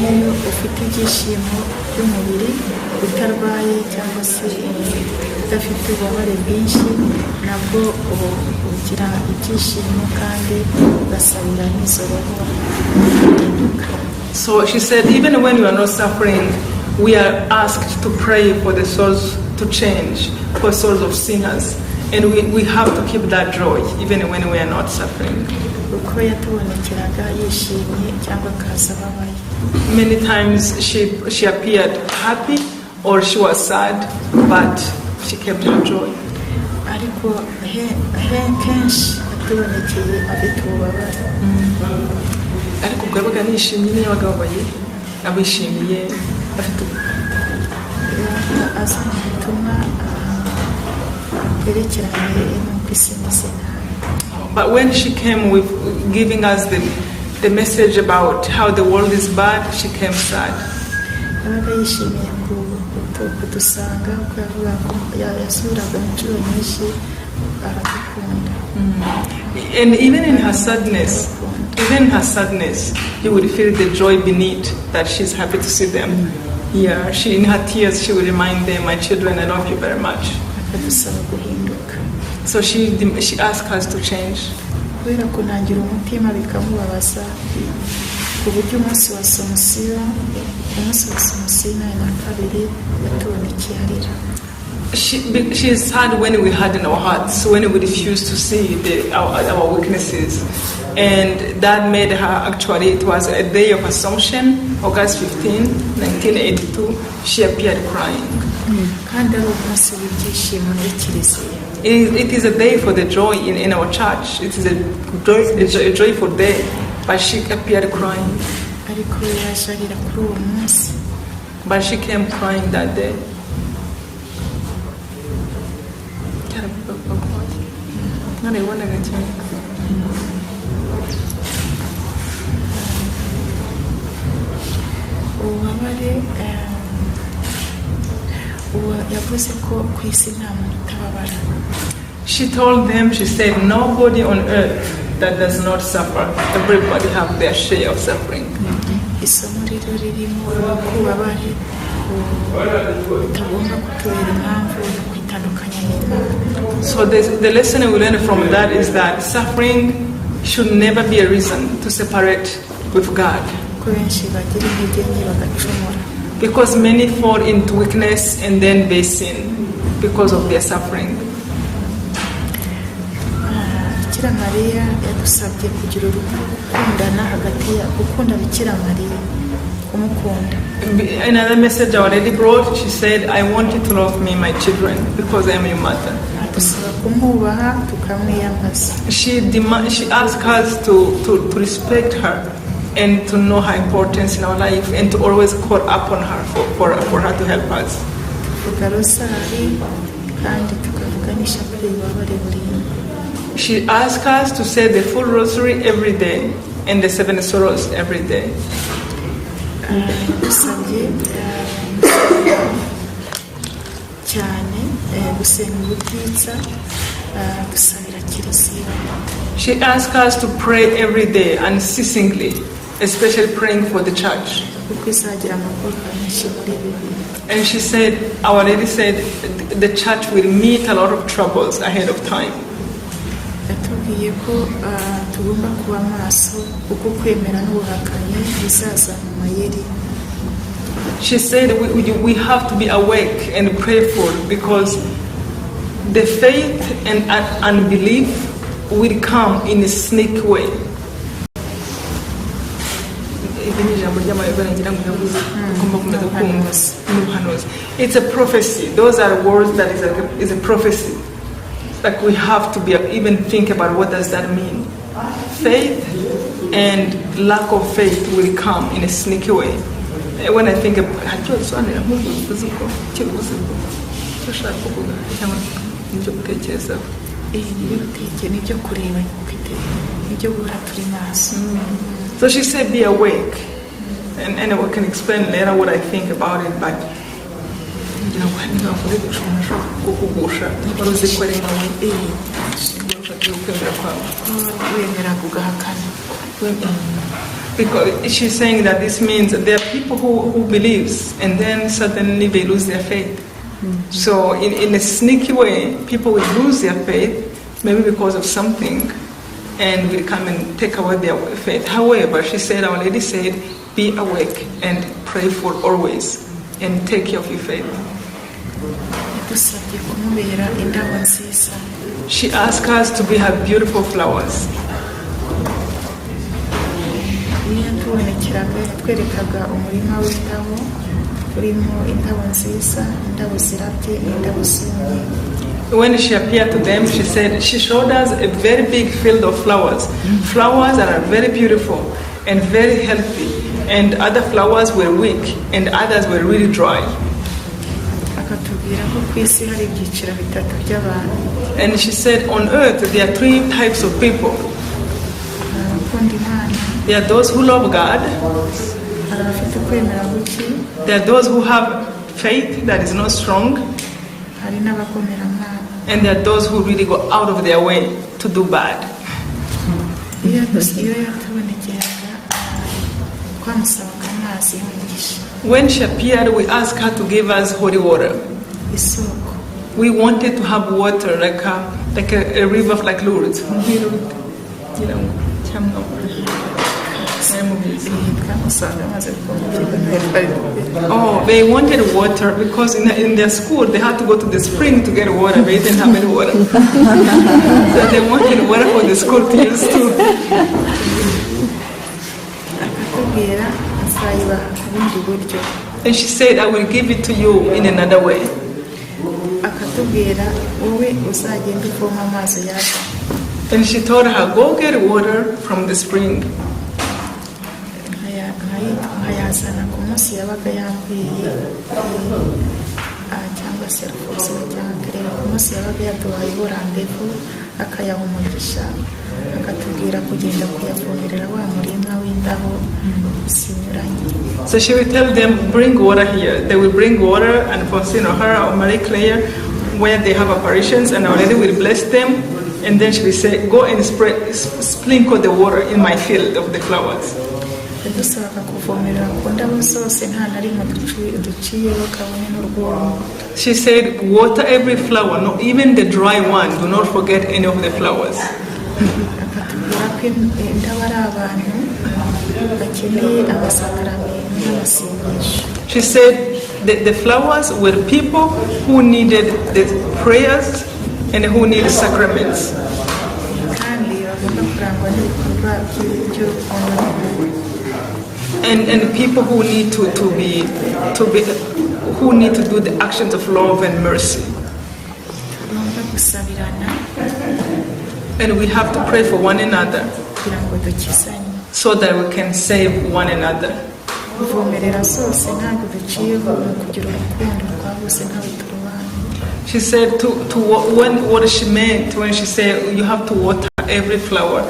niyo ufite ibyishimo by'umubiri utarwaye cyangwa se udafite ububabare bwinshi nabwo ugira ibyishimo kandi ugasabira n'izo roho guhinduka. So she said, even when we are not suffering, we are asked to pray for the souls to change, for souls of sinners. And we have to keep that joy, even when we are not suffering. Uko yatubonekerega yishimye cyangwa akaza ababaye. Many times she appeared happy or she was sad, but she kept her joy. Ariko kenshi yatubonekeye afite ububabare. Ariko ubwo yabaga nishimye niyo yababaye abishimiye afite aza mu butumwa bwerekeranye n'uko isi imeze nabi. But when she came with giving us the message about how the world is bad, she came sad. Yabaga yishimiye kudusanga kuko yavuga ko yasubiraga inshuro nyinshi aradukunda. And even in her sadness, you would feel the joy beneath that she's happy to see them. Yeah, in her tears, she would remind them, my children, I love you very much. So she asked us to change. She is sad when we had in our hearts, when we refused to see our weaknesses. And that made her actually, it was a day of Assumption, August 15, 1982, she appeared crying. It is a day for the joy in our church. It is a joyful day, but she appeared crying. But she came crying that day. She told them, she said, nobody on earth that does not suffer. Everybody have their share of suffering. So the lesson we learn from that is that suffering should never be a reason to separate with God. Because many fall into weakness and then they sin because of their suffering. Bikiramariya yadusabye kugira urukundana hagati ya gukunda Bikiramariya kumukunda. Another message I already brought, she said, I want you to love me, my children, because I am your mother. She asked us to respect her and to know her importance in our life and to always call upon her for her to help us. She asked us to say the full rosary every day and the 7 sorrows every day. She asked us to pray every day unceasingly, especially praying for the church. And she said, Our Lady said, the church will meet a lot of troubles ahead of time. She said we have to be awake and prayerful because the faith and unbelief will come in a sneak way. It's a prophecy. Those are words that is a prophecy. Like we have to be even think about what does that mean. Faith and lack of faith will come in a sneaky way. When I think about so she said be awake, and anyone can explain later what I think about it, but Because she's saying that this means that there are people who believes and then suddenly they lose their faith. So in a sneaky way, people will lose their faith, maybe because of something, and will come and take away their faith. However, she said, Our Lady said, be awake and pray for always, and take care of your faith. She asked us to be her beautiful flowers. When she appeared to them, she said, she showed us a very big field of flowers. Flowers that are very beautiful and very healthy, and other flowers were weak and others were really dry. And she said, on earth there are 3 types of people. There are those who love God. There are those who have faith that is not strong. And there are those who really go out of their way to do bad. When she appeared, we asked her to give us holy water. We wanted to have water like a river, like Lourdes. Oh, they wanted water because in their school they had to go to the spring to get water. They didn't have any water. So they wanted water for the school to use too. And she said, I will give it to you in another way. And she told her, go get water from the spring. So she will tell them, bring water here. They will bring water, and for her or Marie Claire, where they have apparitions, and Our Lady will bless them, and then she will say, go and sprinkle the water in my field of the flowers. She said, water every flower, not even the dry one. Do not forget any of the flowers. She said that the flowers were people who needed the prayers and who needed sacraments. And people who need to do the actions of love and mercy. And we have to pray for one another so that we can save one another. She said what she meant when she said you have to water every flower.